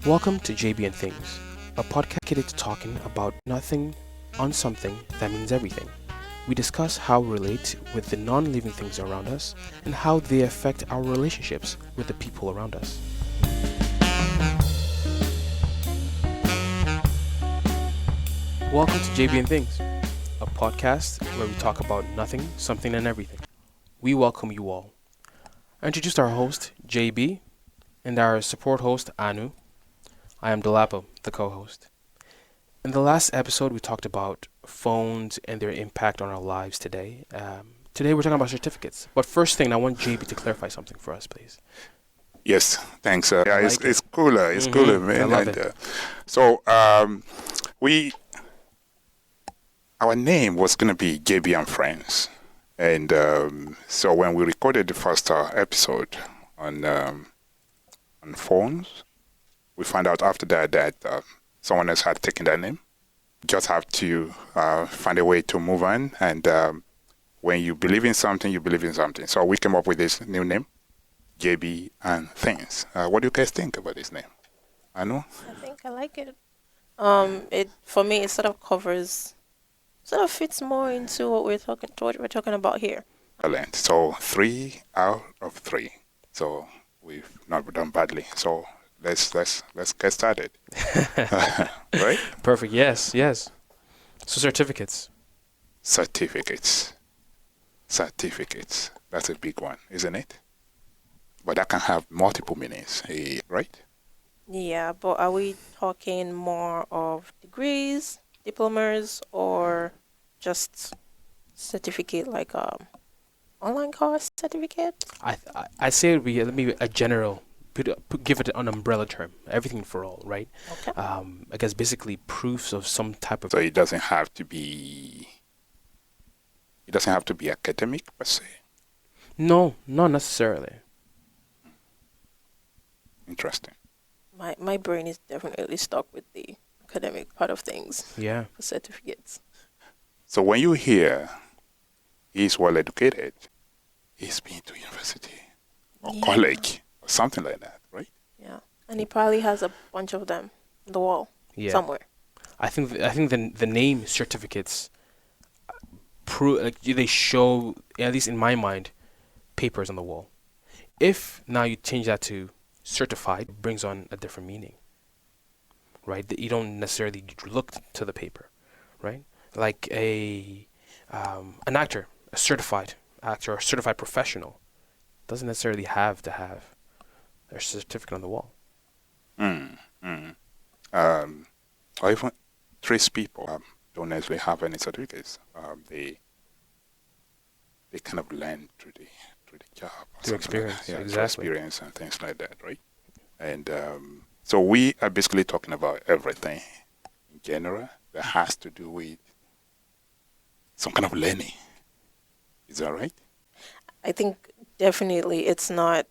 Welcome to JB and Things, a podcast dedicated to talking about nothing on something that means everything. We discuss how we relate with the non-living things around us and how they affect our relationships with the people around us. Welcome to JB and Things, a podcast where we talk about nothing, something, and everything. We welcome you all. I introduced our host, JB, and our support host, Anu. I am Dolapo, the co-host. In the last episode, we talked about phones and their impact on our lives today. Today, we're talking about certificates. But first thing, I want JB to clarify something for us, please. Yes, thanks. Yeah, like it's cooler. It's cooler, man. I love it. We our name was gonna be JB and Friends, and so when we recorded the first episode on phones, we found out after that someone else had taken that name. Just have to find a way to move on, and when you believe in something, you believe in something. So we came up with this new name, JB and Things. What do you guys think about this name? I know. I think I like it. It for me, it sort of fits more into what we're talking about here. Excellent. So 3 out of 3. So we've not done badly. So let's get started. Right? Perfect. Yes. So certificates. Certificates. That's a big one, isn't it? But that can have multiple meanings, right? Yeah, but are we talking more of degrees, diplomas, or just certificate like online course certificate? I say it would be maybe a general, give it an umbrella term, everything for all, right? Okay. I guess basically proofs of some type of. So it doesn't have to be academic per se. No, not necessarily. Interesting. My brain is definitely stuck with the academic part of things Yeah. for certificates. So when you hear he's well educated, he's been to university or Yeah. college or something like that, right? Yeah, and he probably has a bunch of them on the wall Yeah. somewhere. I think the name certificates they show, at least in my mind, papers on the wall. If now you change that to certified, it brings on a different meaning, right? That you don't necessarily look to the paper, right? Like an actor, a certified actor or a certified professional doesn't necessarily have to have their certificate on the wall. Or even tradespeople don't necessarily have any certificates. They kind of learn through the job, or Through something like experience, that. Yeah, through exactly. experience and things like that, right? And so we are basically talking about everything in general that has to do with some kind of learning. Is that right? I think definitely it's not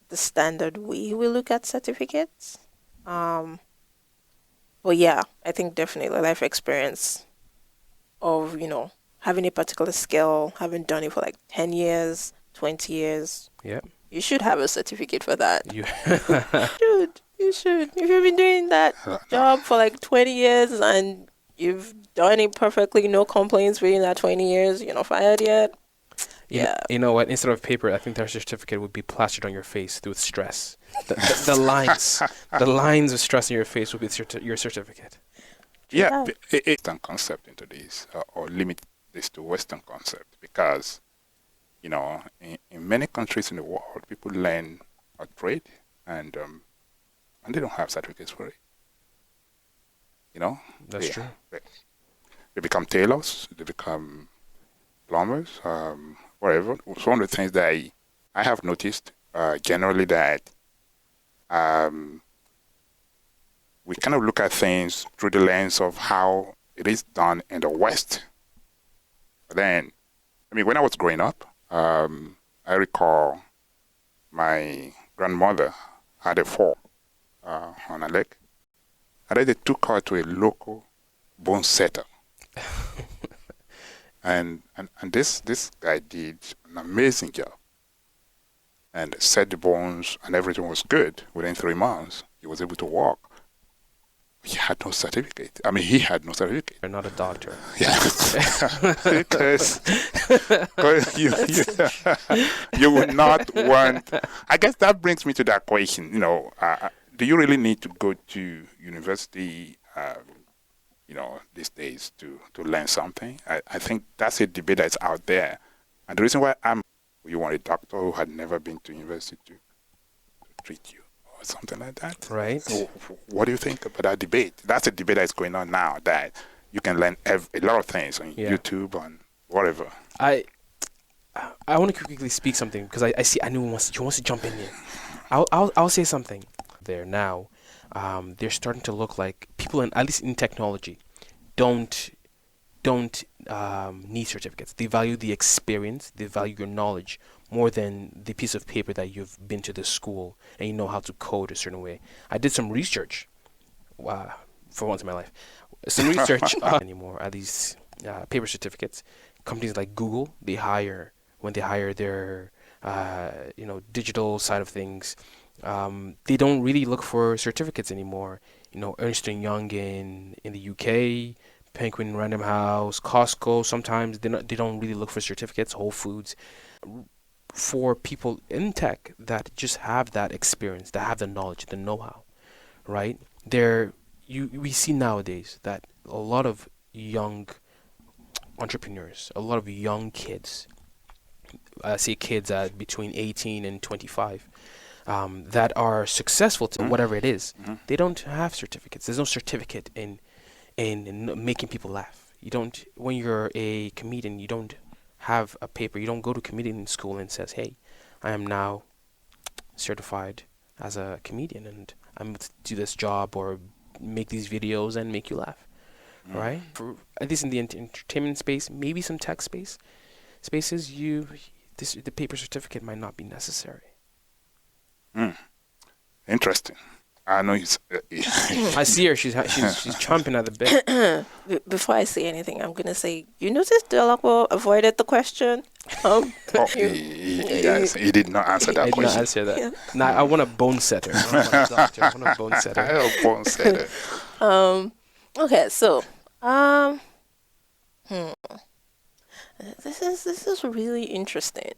the standard way we look at certificates. But yeah, I think definitely life experience of, having a particular skill, having done it for like 10 years, 20 years. Yeah. You should have a certificate for that. You You should. If you've been doing that job for like 20 years and you've done it perfectly, no complaints within that 20 years, you're not fired yet. Yeah. You know what? Instead of paper, I think their certificate would be plastered on your face with stress. The lines of stress on your face would be your certificate. Yeah, Yeah. it's Western concept into this, or limit this to Western concept, because in many countries in the world, people learn a trade and they don't have certificates for it. That's true. They become tailors, they become plumbers, whatever. So one of the things that I have noticed generally that we kind of look at things through the lens of how it is done in the West. But then, when I was growing up, I recall my grandmother had a fall on her leg. And then they took her to a local bone setter. and this guy did an amazing job. And set the bones and everything was good. Within 3 months, he was able to walk. he had no certificate. I mean, he had no certificate. You're not a doctor. Yeah, because you would not want. I guess that brings me to that question. Do you really need to go to university? These days to learn something. I think that's a debate that's out there, and the reason why you want a doctor who had never been to university to treat you or something like that. Right. So what do you think about that debate? That's a debate that's going on now that you can learn a lot of things on YouTube, on whatever. I want to quickly speak something because I see I know he wants to jump in here. I'll say something there now. They're starting to look like people at least in technology don't need certificates. They value the experience, they value your knowledge more than the piece of paper that you've been to the school and you know how to code a certain way. I did some research for once in my life. Some research anymore, at least paper certificates. Companies like Google, when they hire their digital side of things, they don't really look for certificates anymore. Ernst & Young in the UK, Penguin Random House, Costco, sometimes they don't really look for certificates, Whole Foods. For people in tech that just have that experience, that have the knowledge, the know-how, right? We see nowadays that a lot of young entrepreneurs, a lot of young kids, I say kids at between 18 and 25, that are successful to whatever it is, they don't have certificates. There's no certificate in making people laugh. You don't, when you're a comedian, you don't have a paper. You don't go to comedian school and says, hey, I am now certified as a comedian and I'm going to do this job or make these videos and make you laugh, right? At least in the entertainment space, maybe some tech spaces, the paper certificate might not be necessary. Interesting. I know he's. I see her. She's chomping at the bit. Before I say anything, I'm gonna say, you notice Delapo avoided the question. He did not answer that question. I did not answer that. Yeah. Nah, I want a bone setter. I want a doctor. I want a bone setter. I have a bone setter. Okay, so this is really interesting.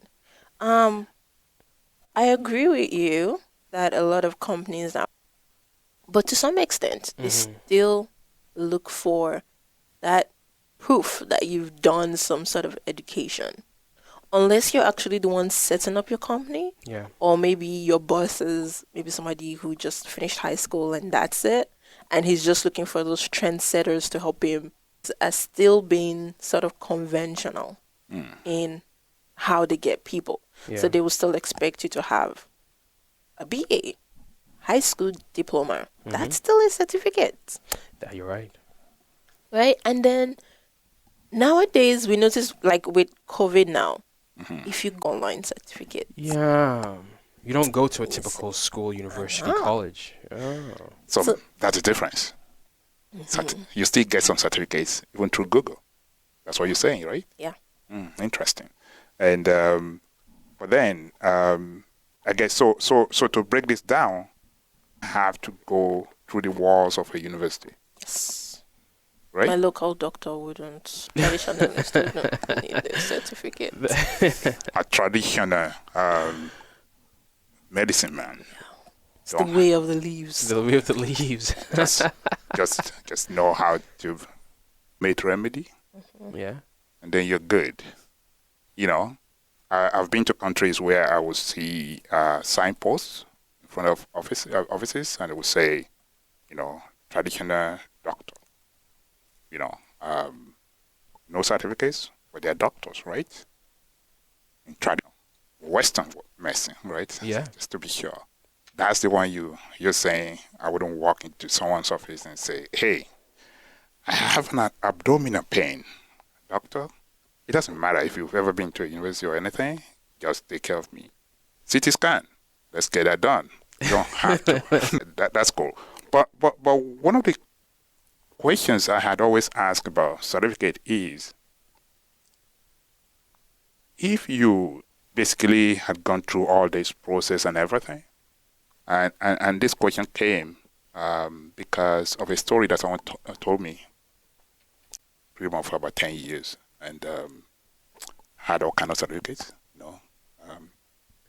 I agree with you that a lot of companies now, but to some extent, they still look for that proof that you've done some sort of education. Unless you're actually the one setting up your company, or maybe your boss is maybe somebody who just finished high school and that's it, and he's just looking for those trendsetters to help him, as still being sort of conventional in how they get people. So they will still expect you to have a BA, high school diploma. That's still a certificate. Yeah, you're right. Right? And then nowadays we notice, like with COVID now, if you go online certificate. Yeah. You don't go to a typical school, university, college. So that's the difference. You still get some certificates even through Google. That's what you're saying, right? Yeah. Interesting. And but then I guess so to break this down, have to go through the walls of a university. Yes. Right? My local doctor wouldn't traditional student need a certificate. A traditional medicine man. It's the way of the leaves. The way of the leaves. just know how to make remedy. Yeah. And then you're good. I've been to countries where I would see signposts in front of offices, and it would say, traditional doctor. No certificates, but they're doctors, right? In traditional Western medicine, right? Yeah. Just to be sure. That's the one you're saying. I wouldn't walk into someone's office and say, hey, I have an abdominal pain. Doctor, it doesn't matter if you've ever been to a university or anything. Just take care of me. CT scan. Let's get that done. You don't have to. That's cool. But one of the questions I had always asked about certificate is, if you basically had gone through all this process and everything, and this question came because of a story that someone told me pretty much for about 10 years, and had all kinds of certificates,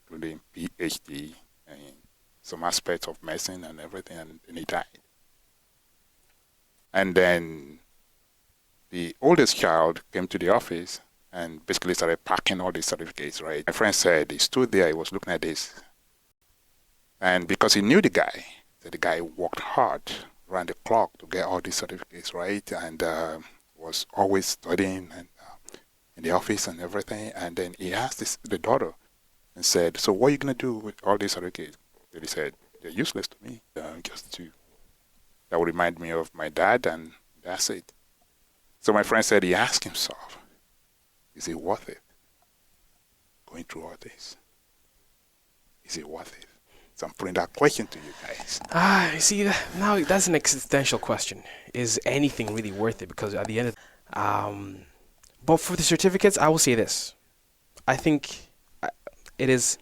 including PhD and some aspects of medicine and everything, and he died. And then the oldest child came to the office and basically started packing all these certificates, right? My friend said he stood there, he was looking at this. And because he knew the guy, that the guy worked hard around the clock to get all these certificates, right? And was always studying and in the office and everything. And then he asked the daughter and said, so what are you going to do with all these certificates? And he said, they're useless to me. That would remind me of my dad, and that's it. So my friend said he asked himself, is it worth it? Going through all this? Is it worth it? So I'm putting that question to you guys. You see, now that's an existential question. Is anything really worth it? Because at the end of but for the certificates, I will say this. I think it is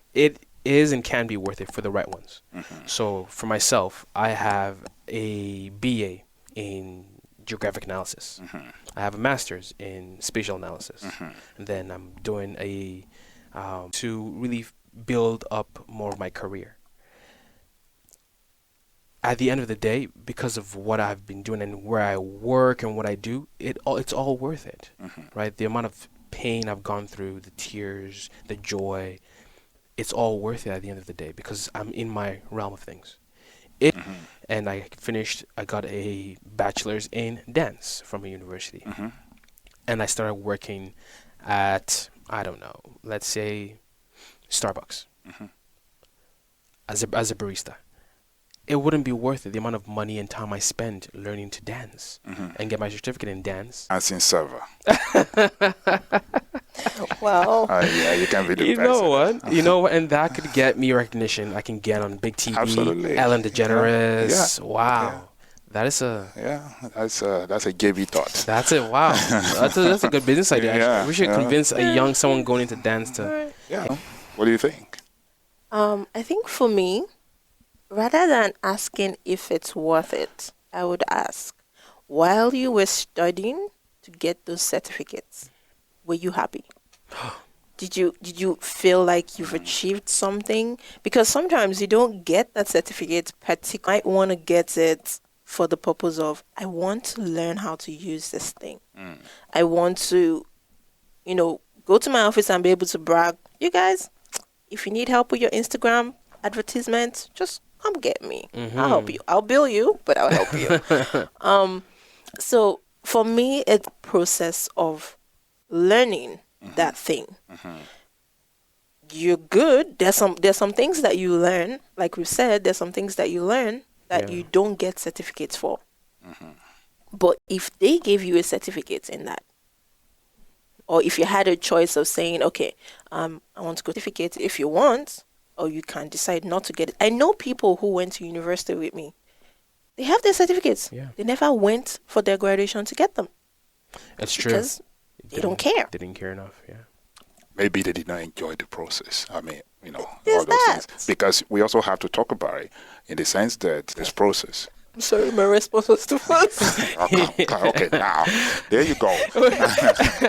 and can be worth it for the right ones. Mm-hmm. So for myself, I have a BA in geographic analysis. Mm-hmm. I have a master's in spatial analysis. Mm-hmm. And then I'm doing to really build up more of my career. At the end of the day, because of what I've been doing and where I work and what I do, it's all worth it, Mm-hmm. right? The amount of pain I've gone through, the tears, the joy, it's all worth it at the end of the day because I'm in my realm of things. Mm-hmm. And I got a bachelor's in dance from a university. Mm-hmm. And I started working at, I don't know, let's say Starbucks Mm-hmm. as a barista. It wouldn't be worth it, the amount of money and time I spent learning to dance Mm-hmm. and get my certificate in dance. Dancing server. Wow. Yeah, you can be the You best. know what? You know what? And that could get me recognition. I can get on big TV. Absolutely. Ellen DeGeneres. Yeah. Wow. Yeah. That is a... Yeah, that's a JB thought. That's it. Wow. That's a good business idea. Actually. Yeah, We should yeah. convince a young someone going into dance to... Yeah. What do you think? I think for me, rather than asking if it's worth it, I would ask, while you were studying to get those certificates, were you happy? Did you feel like you've achieved something? Because sometimes you don't get that certificate, particularly you might want to get it for the purpose of, I want to learn how to use this thing. Mm. I want to, go to my office and be able to brag. You guys, if you need help with your Instagram advertisement, just come get me. I'll help you. I'll bill you, but I'll help you. So for me, it's a process of learning that thing. Mm-hmm. You're good. There's some things that you learn. Like we said, there's some things that you learn that you don't get certificates for. Mm-hmm. But if they gave you a certificate in that, or if you had a choice of saying, okay, I want to go certificate if you want, or you can decide not to get it. I know people who went to university with me. They have their certificates. Yeah. They never went for their graduation to get them. It's true. Because they don't care. They didn't care enough, yeah. Maybe they did not enjoy the process. I mean, There's all those that. things. Because we also have to talk about it in the sense that this process. I'm sorry, my response was too fast. Okay, now there you go.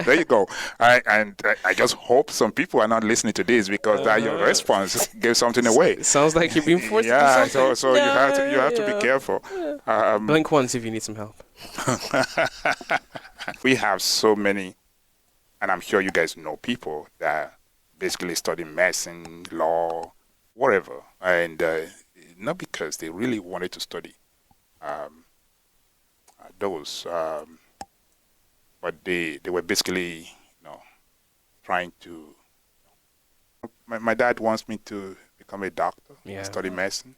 There you go. I just hope some people are not listening to this because that your response gave something away. It sounds like you're being forced Yeah, to do something. so you have to be careful. Blink once if you need some help. We have so many, and I'm sure you guys know people that basically study medicine, law, whatever, and not because they really wanted to study those, but they were basically, trying to. My dad wants me to become a doctor, study medicine,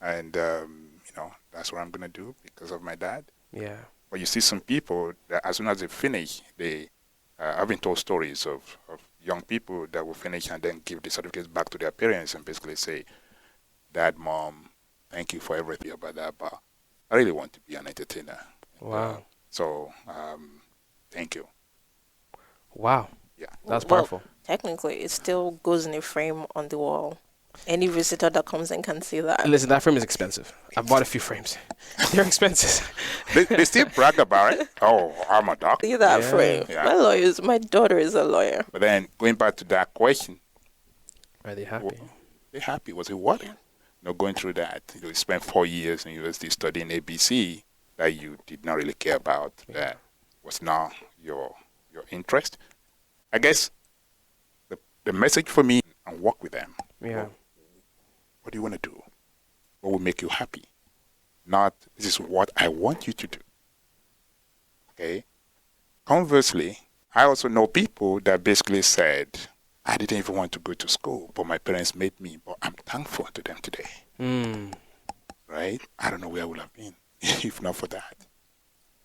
and that's what I'm gonna do because of my dad. Yeah. But you see some people that as soon as they finish, I've been told stories of young people that will finish and then give the certificates back to their parents and basically say, Dad, Mom, thank you for everything about that, but I really want to be an entertainer. Wow. So, thank you. Wow. Yeah. That's Well, powerful. technically, it still goes in a frame on the wall. Any visitor that comes in can see that. Listen, that frame is expensive. I bought a few frames. They're expensive. They still brag about it. Oh, I'm a doctor. See that Yeah. frame. Yeah. My daughter is a lawyer. But then going back to that question, Are they happy? they're happy. Was it worth it? Yeah. Going through that, you spent 4 years in university studying ABC that you did not really care about, that was not your interest. I guess the message for me, and work with them. Yeah. What do you want to do? What will make you happy? Not, this is what I want you to do. Okay? Conversely, I also know people that basically said, I didn't even want to go to school, but my parents made me, but I'm thankful to them today. Mm. Right? I don't know where I would have been if not for that.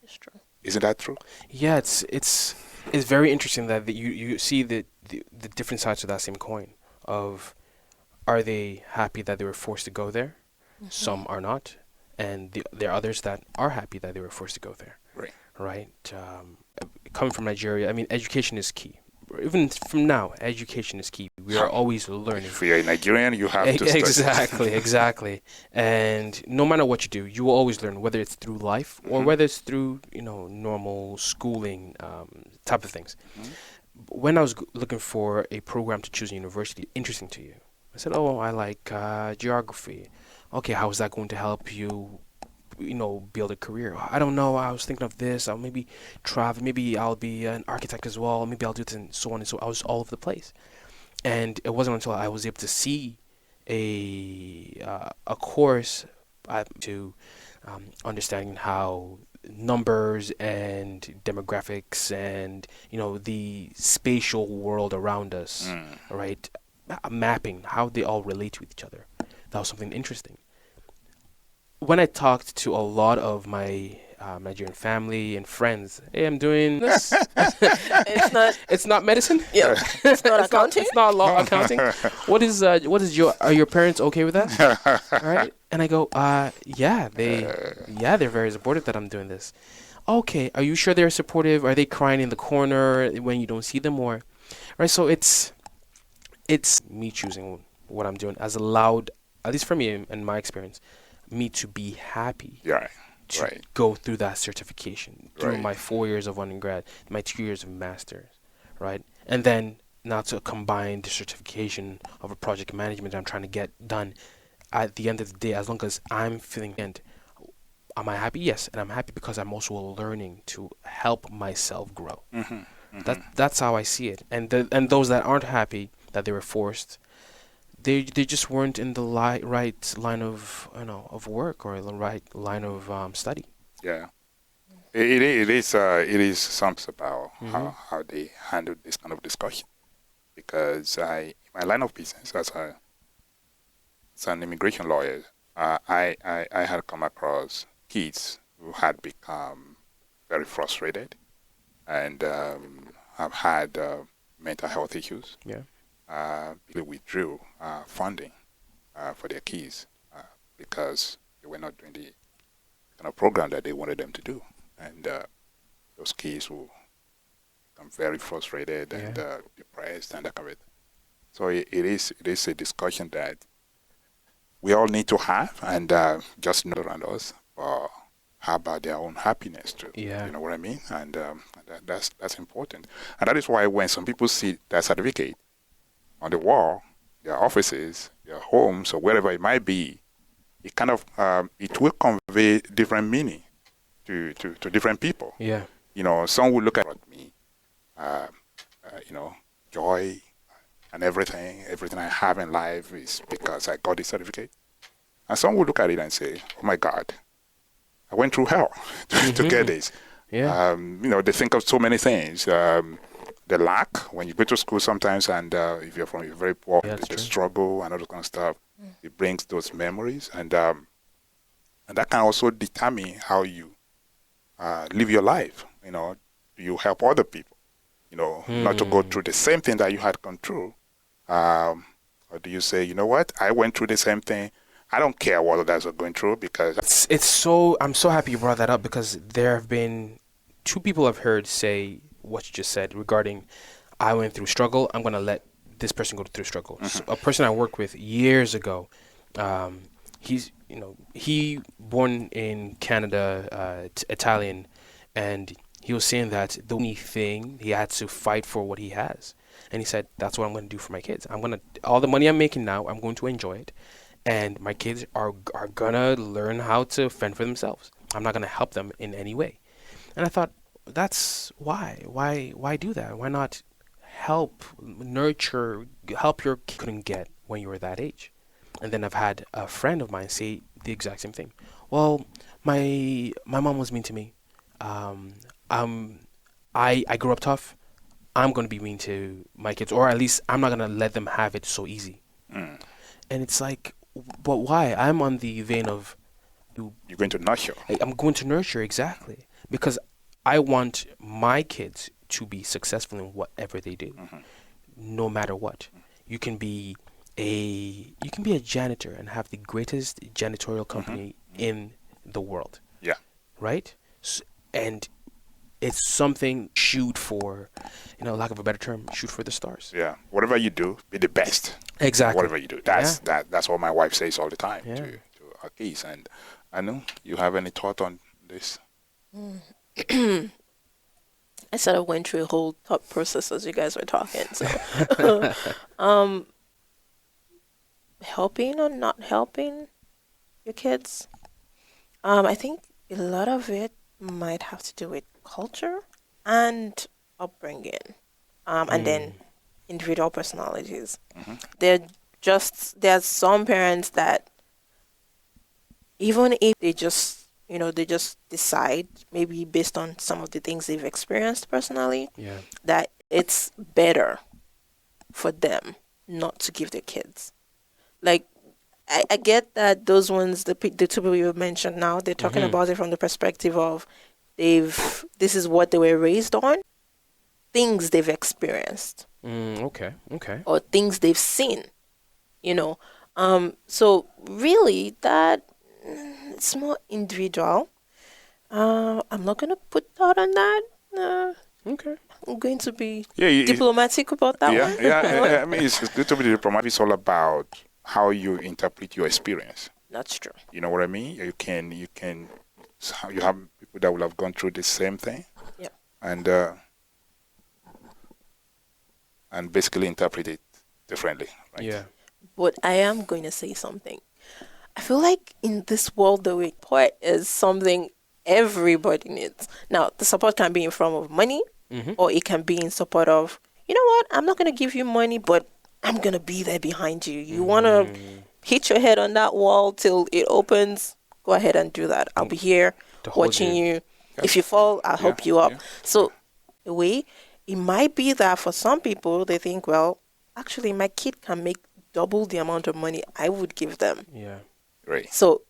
It's true. Isn't that true? Yeah, it's very interesting that you see the different sides of that same coin. Of, are they happy that they were forced to go there? Mm-hmm. Some are not, and there are others that are happy that they were forced to go there. Right. Right. Coming from Nigeria, I mean, education is key. Even from now, education is key. We are always learning. If you're a Nigerian, you have to study. Exactly. And no matter what you do, you will always learn, whether it's through life or whether it's through, normal schooling type of things. Mhm. When I was looking for a program to choose a university interesting to you, I said, oh, I like geography. Okay, how is that going to help you, build a career? I don't know. I was thinking of this. I'll maybe travel. Maybe I'll be an architect as well. Maybe I'll do this and so on and so. I was all over the place. And it wasn't until I was able to see a course to understanding how numbers and demographics and the spatial world around us, right, mapping how they all relate with each other. That was something interesting. When I talked to a lot of my Nigerian family and friends, hey, I'm doing this. It's not medicine. Yeah. It's not accounting. It's not law accounting. What is are your parents okay with that? Right? And I go, yeah, they're very supportive that I'm doing this. Okay, are you sure they're supportive? Are they crying in the corner when you don't see them, or right? So it's me choosing what I'm doing has allowed, at least for me in my experience, me to be happy. Yeah. To Right. go through that certification, through Right. my 4 years of undergrad, my 2 years of master's, right? And then now to combine the certification of a project management I'm trying to get done. At the end of the day, as long as I'm feeling and am I happy? Yes, and I'm happy because I'm also learning to help myself grow. That's how I see it. And those that aren't happy that they were forced, they just weren't in the right line of of work or the right line of study. Yeah. It is something about how they handle this kind of discussion, because my line of business as an immigration lawyer, I had come across kids who had become very frustrated and have had mental health issues. Yeah. They withdrew funding for their kids because they were not doing the kind of program that they wanted them to do, and those kids will become very frustrated and depressed and that kind of it. So it is a discussion that we all need to have, and just know around us. How about their own happiness too? Yeah. You know what I mean? And that's important. And that is why when some people see that certificate on the wall, their offices, their homes, or wherever it might be, it kind of it will convey different meaning to different people. Yeah. Some will look at me, joy and everything I have in life is because I got this certificate. And some will look at it and say, oh my God, I went through hell to get this. Yeah. They think of so many things. The lack when you go to school sometimes, and if you're from a very poor, the struggle and all that kind of stuff, it brings those memories, and that can also determine how you live your life. Do you help other people? Not to go through the same thing that you had gone through, or do you say, you know what, I went through the same thing. I don't care what others are going through, because I'm so happy you brought that up, because there have been 2 people I've heard say what you just said regarding, I went through struggle, I'm going to let this person go through struggle. So a person I worked with years ago, he's he born in Canada, Italian, and he was saying that the only thing he had to fight for what he has, and he said that's what I'm going to do for my kids. All the money I'm making now, I'm going to enjoy it, and my kids are gonna learn how to fend for themselves. I'm not gonna help them in any way. And I thought, that's why do that? Why not help nurture, help your kid couldn't get when you were that age? And then I've had a friend of mine say the exact same thing. Well, my mom was mean to me. Um, I grew up tough. I'm gonna be mean to my kids, or at least I'm not gonna let them have it so easy. Mm. And it's like, but why? I'm on the vein of, You're going to nurture. I'm going to nurture, exactly, because I want my kids to be successful in whatever they do, no matter what. You can be a janitor and have the greatest janitorial company in the world, Yeah. right? And it's something, shoot for, lack of a better term, shoot for the stars. Yeah. Whatever you do, be the best. Exactly. Whatever you do. That's what my wife says all the time Yeah. to our kids. And I know you have any thought on this? I sort of went through a whole thought process as you guys were talking. So, helping or not helping your kids, I think a lot of it might have to do with culture and upbringing, and then individual personalities. There's some parents that even if they just decide, maybe based on some of the things they've experienced personally, Yeah. that it's better for them not to give their kids. Like, I get that those ones, the two people you mentioned now, they're talking about it from the perspective of this is what they were raised on, things they've experienced, Okay. or things they've seen, So really, that it's more individual. I'm not gonna put thought on that. Okay. I'm going to be Yeah. diplomatic about that one. Yeah. I mean, it's good to be diplomatic. It's all about how you interpret your experience. That's true. You know what I mean? You have people that will have gone through the same thing. Yeah. And basically interpret it differently. Right? Yeah. But I am going to say something. I feel like in this world, the support is something everybody needs. Now, the support can be in form of money, or it can be in support of, you know what, I'm not going to give you money, but I'm going to be there behind you. You want to hit your head on that wall till it opens, go ahead and do that. I'll be here watching you. If you fall, I'll help you up. Yeah. So, in a way, it might be that for some people, they think, well, actually, my kid can make double the amount of money I would give them. Yeah. Right. So,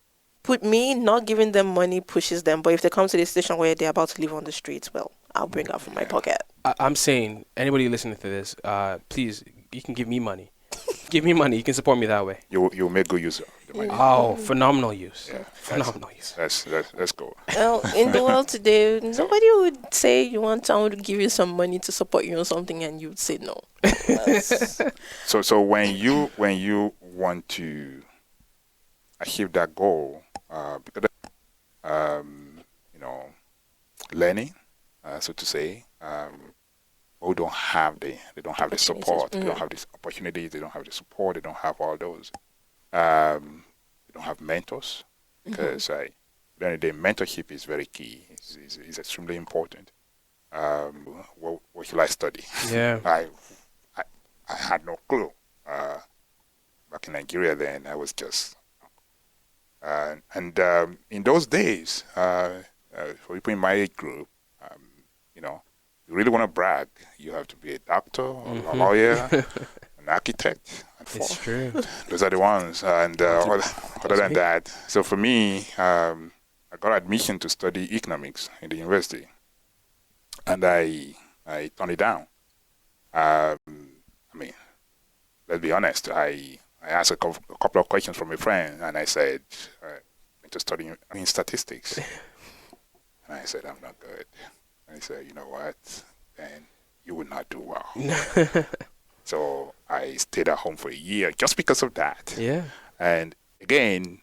put me not giving them money pushes them. But if they come to the station where they're about to live on the streets, well, I'll bring out from my pocket. I'm saying, anybody listening to this, please, you can give me money. Give me money. You can support me that way. You'll make good use of the money. Oh, phenomenal use. Yeah, Phenomenal use. Let's go. Well, in the world today, nobody would say you want someone to give you some money to support you on something, and you would say no. So when you want to achieve that goal, because learning, so to say, who don't have the support, they don't have this opportunities, they don't have the support, they don't have all those, they don't have mentors, because the mentorship is very key. It's extremely important. What should I study? Yeah. I had no clue. Back in Nigeria then, I was just... in those days, for people in my age group, you really want to brag, you have to be a doctor, or a lawyer, an architect. It's true. Those are the ones. And other than that, so for me, I got admission to study economics in the university. And I turned it down. Let's be honest, I asked a couple of questions from a friend, and I said, I'm just studying in statistics. And I said, I'm not good. And he said, you know what, then you would not do well. So I stayed at home for a year just because of that. Yeah. And again,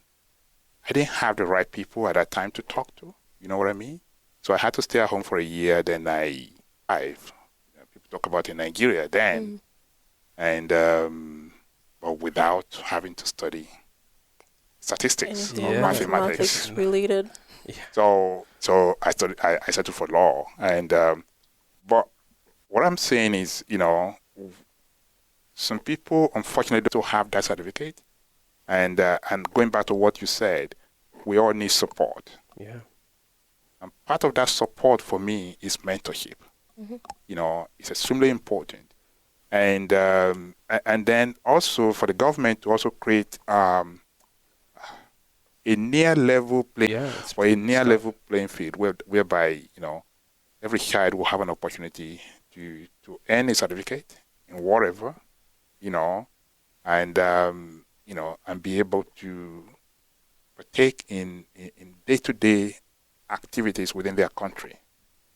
I didn't have the right people at that time to talk to. You know what I mean? So I had to stay at home for a year. Then people talk about in Nigeria then, and but without having to study statistics Anything or Yeah. mathematics. related. So I studied. I settled for law, and but what I'm saying is, some people unfortunately don't have that certificate, and going back to what you said, we all need support. Yeah. And part of that support for me is mentorship. It's extremely important. And then also for the government to also create a near level playing field whereby every child will have an opportunity to earn a certificate in whatever, and and be able to partake in day-to-day activities within their country,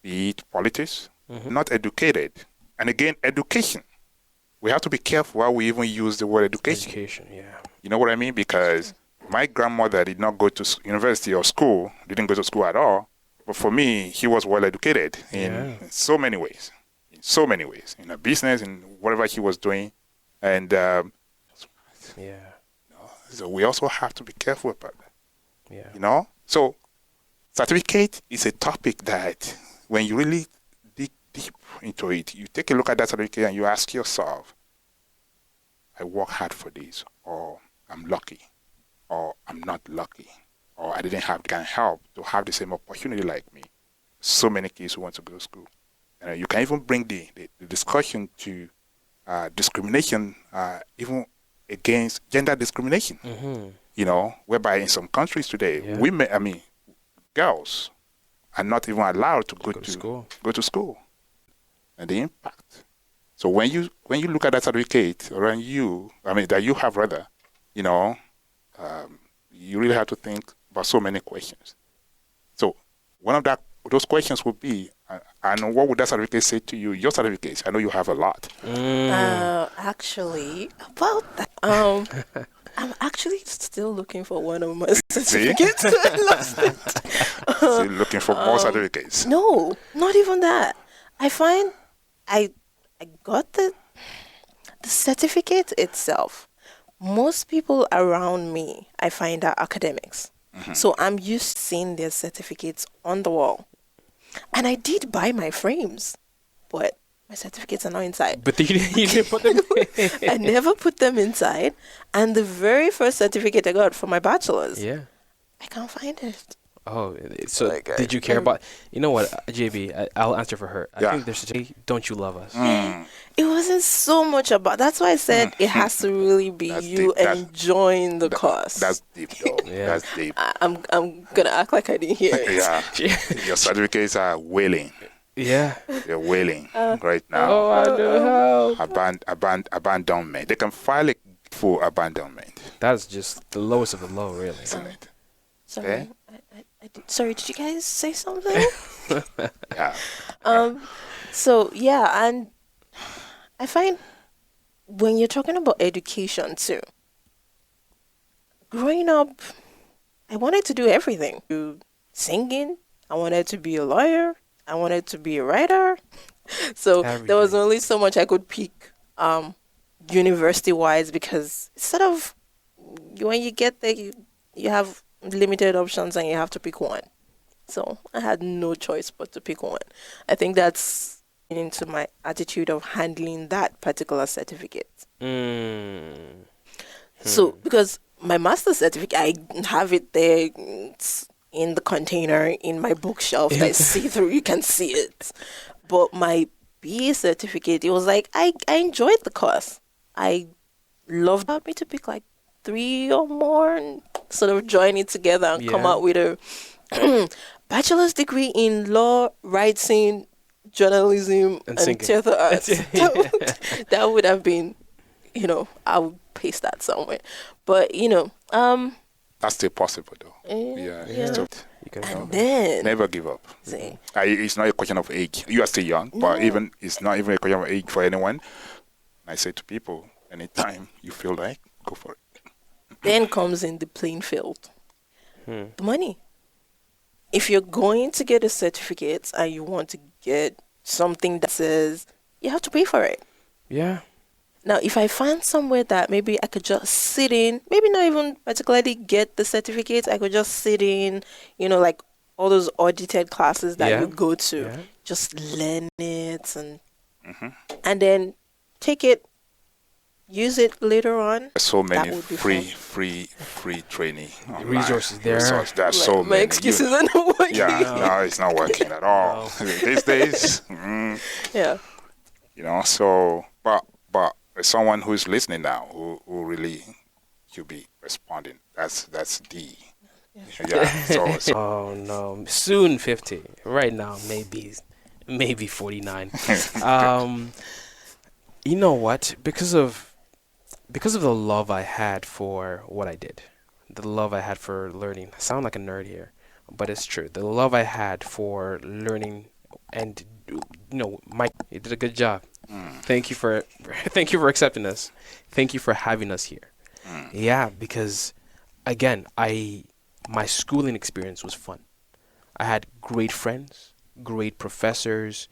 be it politics, not educated. And again, education. We have to be careful how we even use the word education. Education, yeah. You know what I mean? Because my grandmother did not go to university or school, didn't go to school at all. But for me, he was well educated in so many ways. In so many ways. In a business, in whatever he was doing. And so we also have to be careful about that. Yeah. So certificate is a topic that when you really dig deep into it, you take a look at that certificate and you ask yourself, I work hard for this, or I'm lucky, or I'm not lucky, or I didn't have the kind of help to have the same opportunity like me. So many kids who want to go to school. And you can even bring the discussion to discrimination, even against gender discrimination. Whereby in some countries today, girls are not even allowed to go to school. And the impact. So when you look at that certificate that you have rather, you really have to think about so many questions. So one of those questions would be, and what would that certificate say to you? Your certificates, I know you have a lot. Actually, about that, I'm actually still looking for one of my certificates. I lost it. Still looking for more certificates? No, not even that. I find I got the certificate itself. Most people around me, I find, are academics. So I'm used to seeing their certificates on the wall. And I did buy my frames, but my certificates are not inside. But you didn't put them in. I never put them inside. And the very first certificate I got for my bachelor's, Yeah. I can't find it. Oh, so did you care about... You know what, JB, I'll answer for her. I think there's a... Don't you love us? It wasn't so much about... That's why I said it has to really be you enjoying the course. That's deep, though. That's deep. I'm going to act like I didn't hear it. Your certificates are wailing. Yeah. They're wailing right now. Oh, I know. Abandonment. They can file a full abandonment. That's just the lowest of the low, really. Isn't it? Sorry. Sorry, did you guys say something? Yeah. So, yeah, and I find when you're talking about education too, growing up, I wanted to do everything. Singing, I wanted to be a lawyer, I wanted to be a writer. So there was only so much I could pick university-wise, because instead of when you get there, you have limited options and you have to pick one. So I had no choice but to pick one. I think that's into my attitude of handling that particular certificate. So because my master's certificate, I have it there. It's in the container in my bookshelf that I see through. You can see it. But my BA certificate, it was like I enjoyed the course. I loved me to pick like 3 or more and sort of join it together and come out with a bachelor's degree in law, writing, journalism, and theater arts. That would have been, I would paste that somewhere. But, that's still possible, though. And then never give up. It's not a question of age. You are still young, but it's not even a question of age for anyone. I say to people, anytime you feel like, go for it. Then comes in the playing field. Hmm. The money. If you're going to get a certificate and you want to get something that says, you have to pay for it. Yeah. Now, if I find somewhere that maybe I could just sit in, maybe not even particularly get the certificate, I could just sit in, like all those audited classes that Yeah. you go to, Yeah. just learn it Mm-hmm. and then take it, use it later on. There's so many would be free training online. Resources there. There's so My many. excuses are not working. Yeah, No. no, it's not working at all. These days, Yeah. so, but someone who's listening now who really should be responding. That's the, yeah. So Oh no, soon 50. Right now, maybe 49. You know what? Because of the love I had for what I did, the love I had for learning. I sound like a nerd here, but it's true. The love I had for learning, and Mike, you did a good job. Thank you for accepting us. Thank you for having us here. Yeah, because again, my schooling experience was fun. I had great friends, great professors,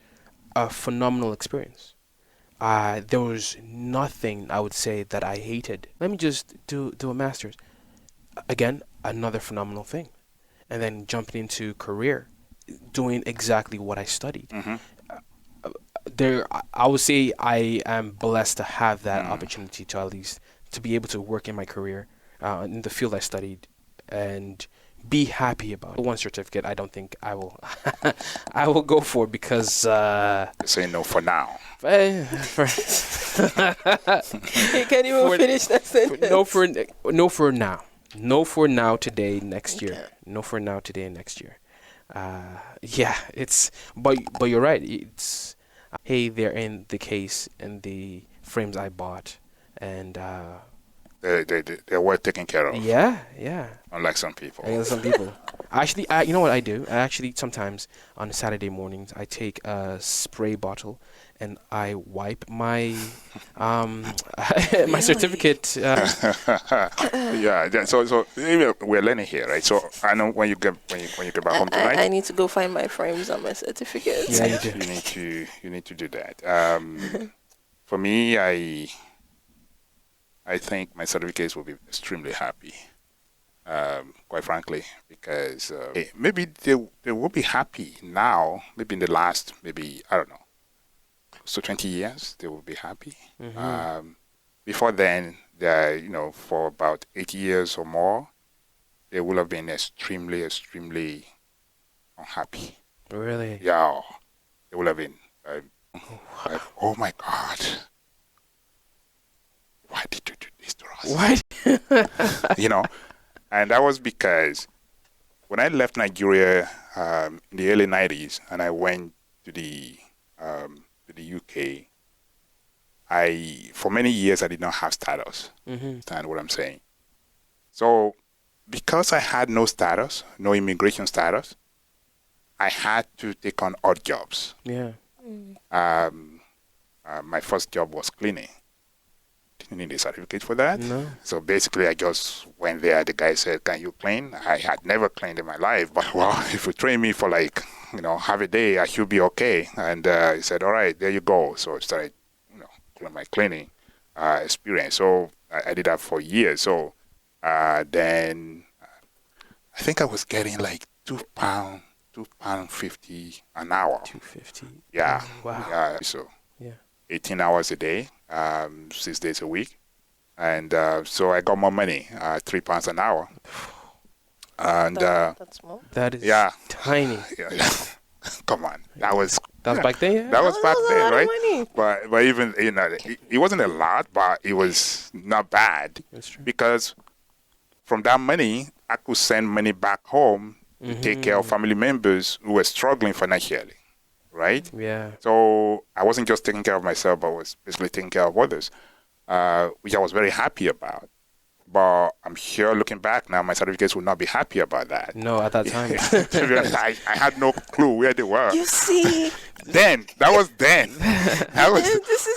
a phenomenal experience. There was nothing I would say that I hated. Let me just do a master's. Again, another phenomenal thing. And then jumping into career, doing exactly what I studied. I would say I am blessed to have that opportunity to at least to be able to work in my career in the field I studied and be happy about it. One certificate I don't think I will I will go for because say no for now. You can't even finish that sentence. No for now. No for now today next year. No for now today and next year. Yeah, it's but you're right. It's hey, they're in the case and the frames I bought and They're worth taking care of. yeah. Unlike some people. Some people. Actually, you know what I do? I actually sometimes on Saturday mornings I take a spray bottle and I wipe my my certificate. Yeah. So we're learning here, right? So I know when you get back home tonight. I need to go find my frames and my certificates. Yeah, you do. You need to do that. For me, I think my certificates will be extremely happy. Quite frankly, because maybe they will be happy now. Maybe in the last, I don't know, close to 20 years, they will be happy. Before then, for about 80 years or more, they will have been extremely, extremely unhappy. Really? Yeah, they will have been like, oh my God, why did you do this to us? Why? And that was because when I left Nigeria in the early 90s and I went to the UK, for many years I did not have status. Understand what I'm saying? So because I had no status, no immigration status, I had to take on odd jobs. Yeah. My first job was cleaning. Didn't need a certificate for that. No. So basically, I just went there. The guy said, "Can you clean?" I had never cleaned in my life, but well, if you train me for half a day, I should be okay. And he said, "All right, there you go." So I started, my cleaning experience. So I did that for years. So then I think I was getting like £2.50 an hour. 250. Yeah. Wow. Yeah. So Yeah. 18 hours a day, 6 days a week. And so I got more money, £3 an hour. And That's more. That is tiny. yeah. Come on. That was back then, yeah? That was back a then, lot of right? money. But even, it wasn't a lot, but it was not bad. That's true. Because from that money, I could send money back home to take care of family members who were struggling financially, right? Yeah. So I wasn't just taking care of myself, but was basically taking care of others, which I was very happy about. But I'm sure looking back now, my certificates would not be happy about that. No, at that time. To be honest, I had no clue where they were. You see, Then that was then. That was, This is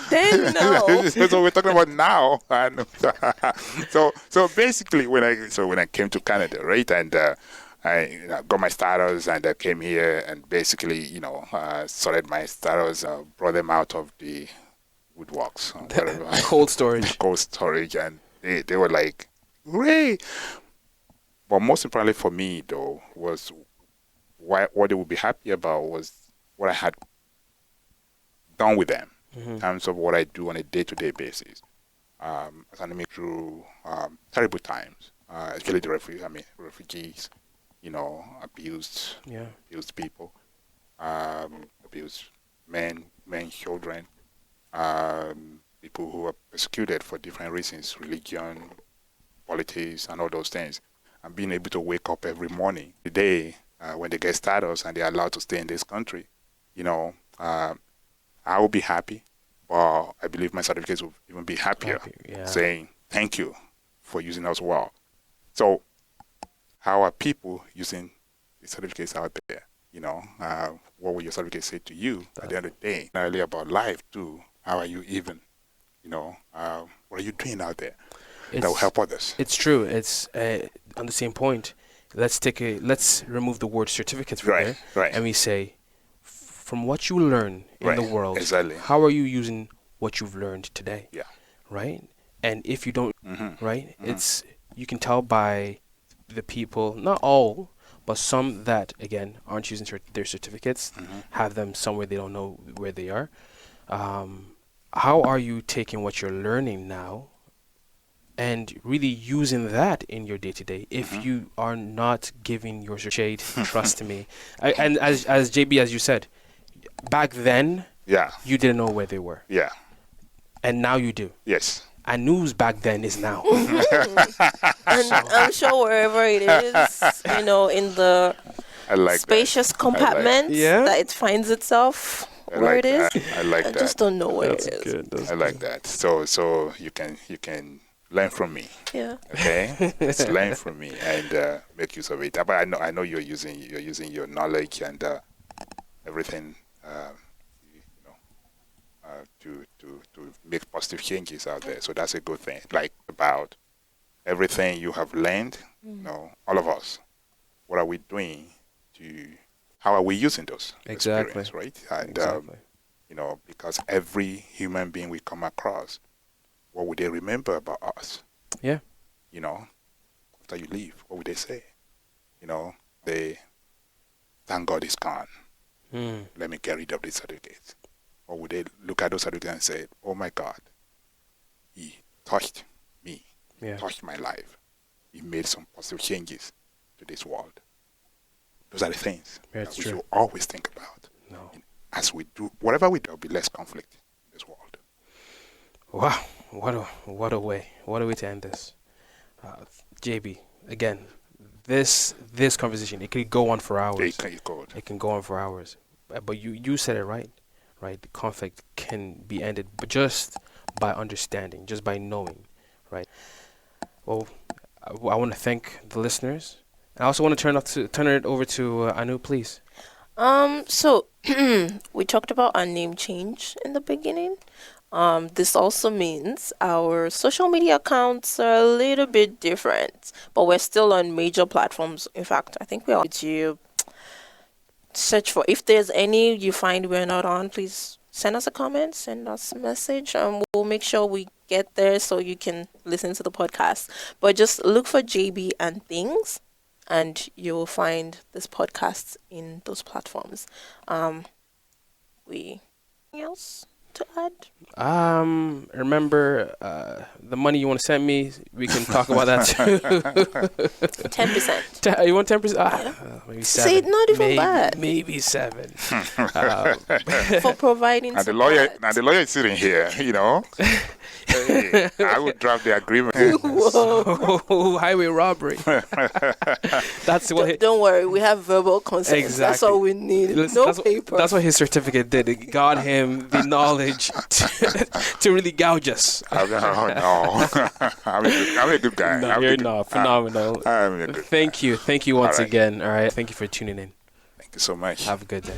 then now. so we're talking about now. And so basically, when I came to Canada, right, and I got my status, and I came here, and basically, sorted my status, brought them out of the woodworks, or whatever. Cold storage. Cold storage, and they were like, hooray! But most importantly for me, though, was what they would be happy about was what I had done with them in terms of what I do on a day-to-day basis. As I mean, through terrible times, especially the refugees, abused people, abused men, children, people who are persecuted for different reasons, religion, politics, and all those things. And being able to wake up every morning, the day when they get status and they're allowed to stay in this country, I will be happy, but I believe my certificates will even be happier, saying thank you for using us well. So, how are people using the certificates out there? What will your certificate say to you at the end of the day? Not only about life too. How are you even? What are you doing out there that will help others? It's true. It's on the same point. Let's remove the word certificates from there, right. and we say, from what you learn in the world, exactly. How are you using what you've learned today? Yeah. Right. And if you don't, right, it's you can tell by the people, not all, but some that again aren't using their certificates, have them somewhere they don't know where they are. How are you taking what you're learning now and really using that in your day-to-day if you are not giving your shade? Trust me. And as JB, as you said, back then, you didn't know where they were. Yeah. And now you do. Yes. And news back then is now. And I'm sure wherever it is, in the spacious compartment that it finds itself where it is. I like that. I just don't know where it is. Good. I like that. So you can learn from me. Yeah. Okay. Just learn from me and make use of it. But I know you're using your knowledge and everything. To make positive changes out there. So that's a good thing. Like about everything you have learned, all of us, what are we doing how are we using those experiences, right? And, because every human being we come across, what would they remember about us? Yeah. After you leave, what would they say? They, thank God it's gone. Let me get rid of these certificates. Or would they look at those certificates and say, oh my God, he touched me, touched my life. He made some positive changes to this world. Those are the things that we should always think about. No. And as we do, whatever we do, there'll be less conflict in this world. Wow, what a way to end this. JB, again, this conversation, it could go on for hours. It can go on for hours. But you said it right? The conflict can be ended, but just by understanding, just by knowing, right? Well, I want to thank the listeners. I also want to turn it over to Anu, please. So we talked about our name change in the beginning. This also means our social media accounts are a little bit different, but we're still on major platforms. In fact, I think we're on YouTube. Search for, if there's any you find we're not on, please send us a comment, send us a message, and we'll make sure we get there so you can listen to the podcast. But just look for JB and Things, and you'll find this podcast in those platforms. Anything else to add? Remember the money you want to send me, we can talk about that too. 10%. You want 10%? Maybe 7. See, not even bad. Maybe 7. For providing. And the lawyer is sitting here, Hey, I would draft the agreement. Whoa. Highway robbery. That's what. Don't worry, we have verbal consent. Exactly. That's all we need. Paper. That's what his certificate did. It got him the knowledge to really gouge us. Oh, no. I'm a good guy. No, you're not. Phenomenal. I'm a good Thank you once again. All right. Thank you for tuning in. Thank you so much. Have a good day.